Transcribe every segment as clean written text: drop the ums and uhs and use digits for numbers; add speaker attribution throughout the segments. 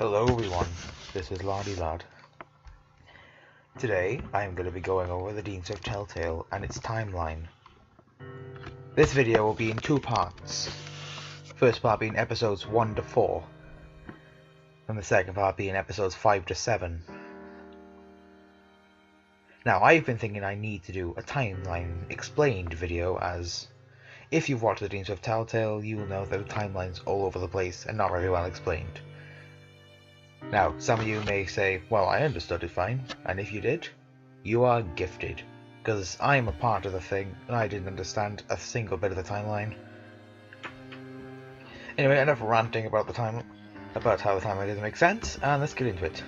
Speaker 1: Hello everyone, this is Lardy Lad. Today I am going to be going over the Deans of Telltale and its timeline. This video will be in two parts. First part being episodes 1 to 4, and the second part being episodes 5 to 7. Now I've been thinking I need to do a timeline explained video, as if you've watched the Deans of Telltale you will know that the timeline's all over the place and not very well explained. Now, some of you may say, well, I understood it fine, and if you did, you are gifted, because I'm a part of the thing, and I didn't understand a single bit of the timeline. Anyway, enough ranting about how the timeline doesn't make sense, and let's get into it.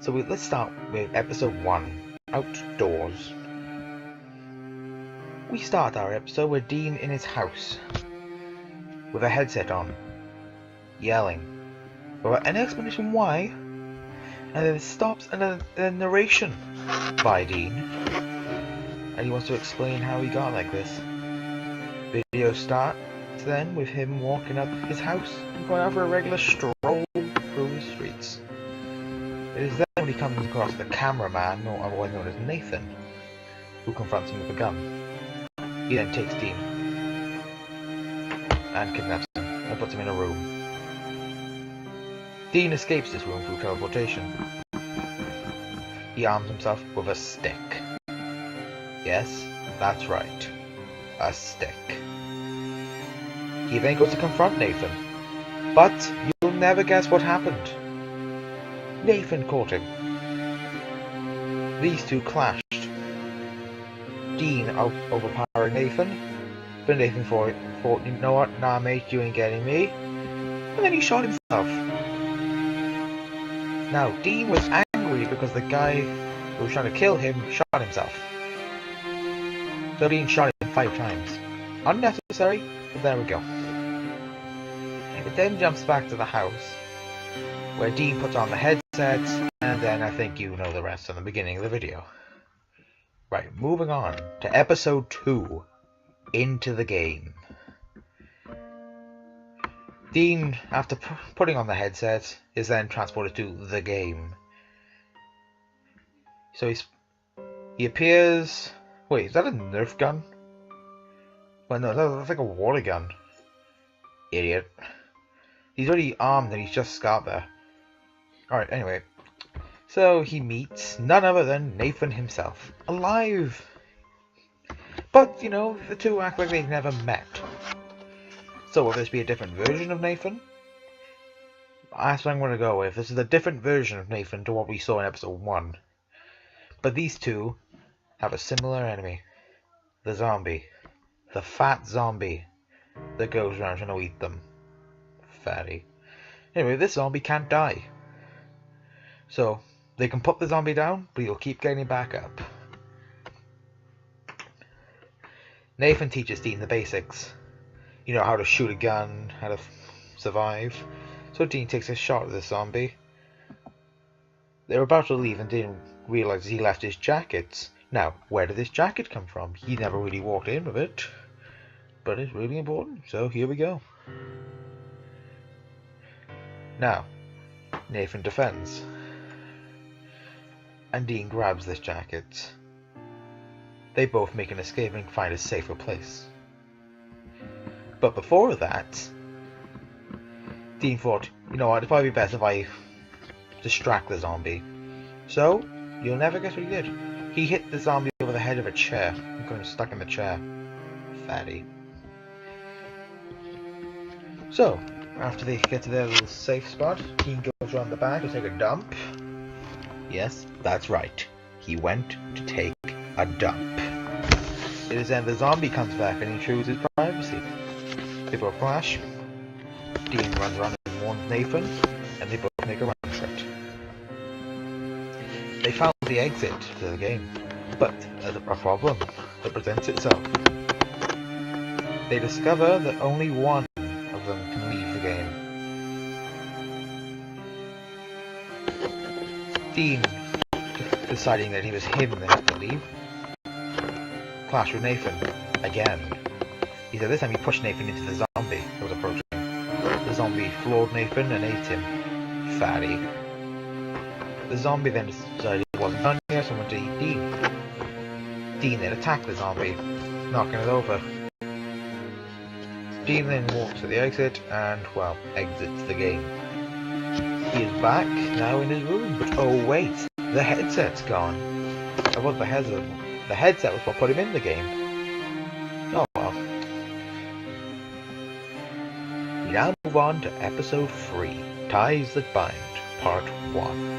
Speaker 1: So let's start with episode 1, Outdoors. We start our episode with Dean in his house, with a headset on, yelling. Without any explanation why, and then it stops and a narration by Dean, and he wants to explain how he got like this. Video starts then with him walking up his house and going out for a regular stroll through the streets. It is then when he comes across the cameraman, or otherwise known as Nathan, who confronts him with a gun. He then takes Dean and kidnaps him and puts him in a room. Dean escapes this room through teleportation. He arms himself with a stick. Yes, that's right. A stick. He then goes to confront Nathan. But you'll never guess what happened. Nathan caught him. These two clashed. Dean overpowering Nathan. But Nathan thought, you know what, nah mate, you ain't getting me. And then he shot himself. Now, Dean was angry because the guy who was trying to kill him shot himself. So Dean shot him 5 times. Unnecessary, but there we go. It then jumps back to the house, where Dean puts on the headsets, and then I think you know the rest from the beginning of the video. Right, moving on to episode 2, Into the Game. Dean, after putting on the headset, is then transported to the game. So he appears... Wait, is that a Nerf gun? Well, no, that's like a water gun. Idiot. He's already armed and he's just got there. Alright, anyway. So he meets none other than Nathan himself. Alive! But, you know, the two act like they've never met. So will this be a different version of Nathan? That's what I'm going to go with. This is a different version of Nathan to what we saw in episode 1. But these two have a similar enemy. The zombie. The fat zombie that goes around trying to eat them. Fatty. Anyway, this zombie can't die. So, they can put the zombie down, but he'll keep getting back up. Nathan teaches Dean the basics. You know, how to shoot a gun, how to survive. So Dean takes a shot at the zombie. They're about to leave and Dean realizes he left his jacket. Now, where did this jacket come from? He never really walked in with it. But it's really important, so here we go. Now, Nathan defends. And Dean grabs this jacket. They both make an escape and find a safer place. But before that, Dean thought, you know what, it'd probably be best if I distract the zombie. So, you'll never guess what he did. He hit the zombie over the head of a chair and got him stuck in the chair. Fatty. So, after they get to their little safe spot, Dean goes around the back to take a dump. Yes, that's right. He went to take a dump. It is then the zombie comes back and intrudes his privacy. They both clash. Dean runs around and warns Nathan, and they both make a run for it. They found the exit to the game, but there's a problem that presents itself. They discover that only one of them can leave the game. Dean, deciding that he was him that had to leave, clashed with Nathan again. He said this time he pushed Nathan into the zombie that was approaching. The zombie floored Nathan and ate him. fatty. The zombie then decided it wasn't done yet, so went to eat Dean. Dean then attacked the zombie, knocking it over. Dean then walks to the exit and, well, exits the game. He is back, now in his room, but oh wait, the headset's gone. It was the headset was what put him in the game. Oh well. We now move on to episode 3, Ties That Bind, part 1.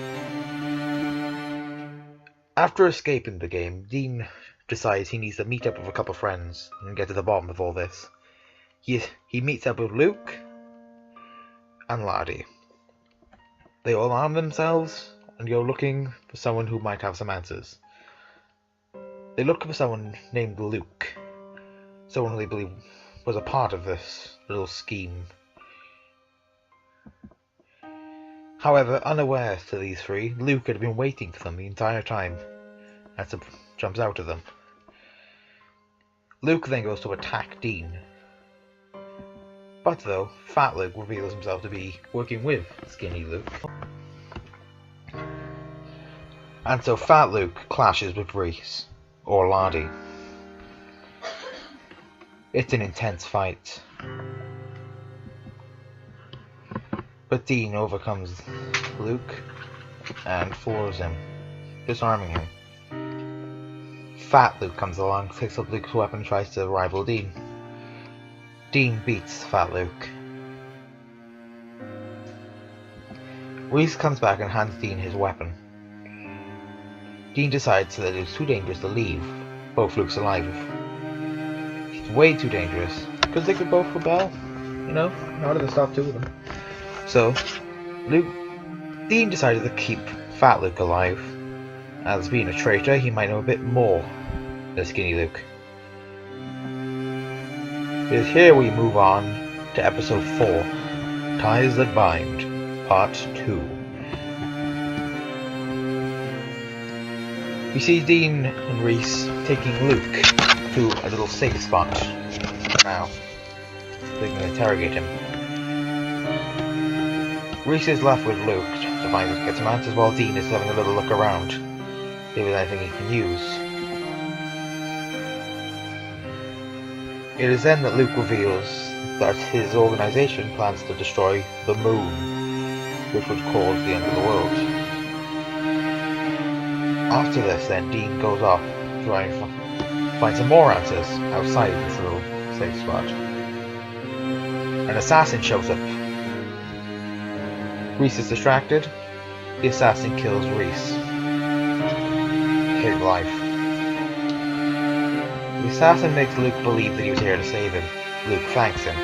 Speaker 1: After escaping the game, Dean decides he needs to meet up with a couple of friends and get to the bottom of all this. He meets up with Luke and Laddie. They all arm themselves and go looking for someone who might have some answers. They look for someone named Luke, someone who they believe was a part of this little scheme. However, unaware to these three, Luke had been waiting for them the entire time, and jumps out of them. Luke then goes to attack Dean. But though, Fat Luke reveals himself to be working with Skinny Luke. And so Fat Luke clashes with Reese, or Laddie. It's an intense fight. But Dean overcomes Luke and floors him, disarming him. Fat Luke comes along, picks up Luke's weapon and tries to rival Dean. Dean beats Fat Luke. Reese comes back and hands Dean his weapon. Dean decides that it's too dangerous to leave both Lukes alive. It's way too dangerous, because they could both rebel, you know, in order to stop two of them. So, Dean decided to keep Fat Luke alive. As being a traitor, he might know a bit more than Skinny Luke. It is here we move on to episode 4, Ties That Bind, part 2. We see Dean and Reese taking Luke to a little safe spot now. They can interrogate him. Reese is left with Luke to get some answers while Dean is having a little look around, see if there's anything he can use. It is then that Luke reveals that his organization plans to destroy the moon, which would cause the end of the world. After this, then, Dean goes off to try and find some more answers outside this little safe spot. An assassin shows up. Reese is distracted. The assassin kills Reese. His life. The assassin makes Luke believe that he was here to save him. Luke thanks him.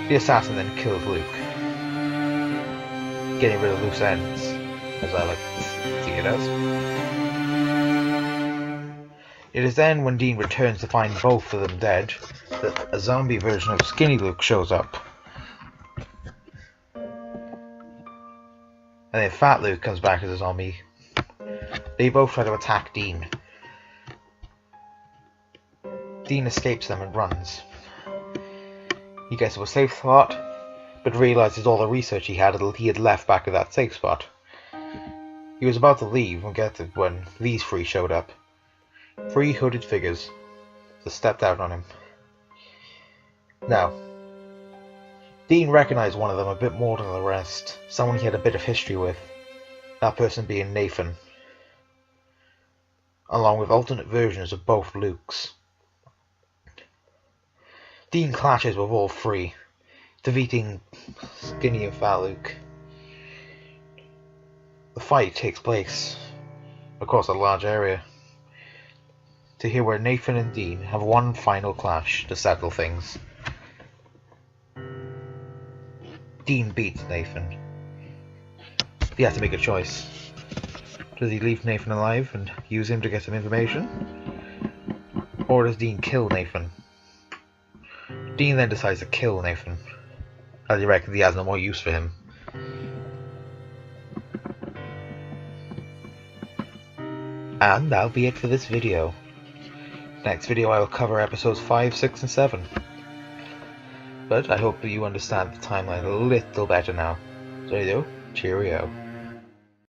Speaker 1: The assassin then kills Luke, getting rid of loose ends, as I like to see it as. It is then when Dean returns to find both of them dead that a zombie version of Skinny Luke shows up. And then Fat Luke comes back as a zombie. They both try to attack Dean. Dean escapes them and runs. He gets to a safe spot, but realizes all the research he had left back at that safe spot. He was about to leave when these three showed up. 3 hooded figures that stepped out on him. Now, Dean recognized one of them a bit more than the rest, someone he had a bit of history with, that person being Nathan, along with alternate versions of both Lukes. Dean clashes with all 3, defeating Skinny and Fat Luke. The fight takes place across a large area, to hear where Nathan and Dean have one final clash to settle things. Dean beats Nathan. He has to make a choice. Does he leave Nathan alive and use him to get some information? Or does Dean kill Nathan? Dean then decides to kill Nathan, as he reckons he has no more use for him. And that'll be it for this video. Next video I will cover episodes 5, 6 and 7. But I hope that you understand the timeline a little better now. So you do, cheerio.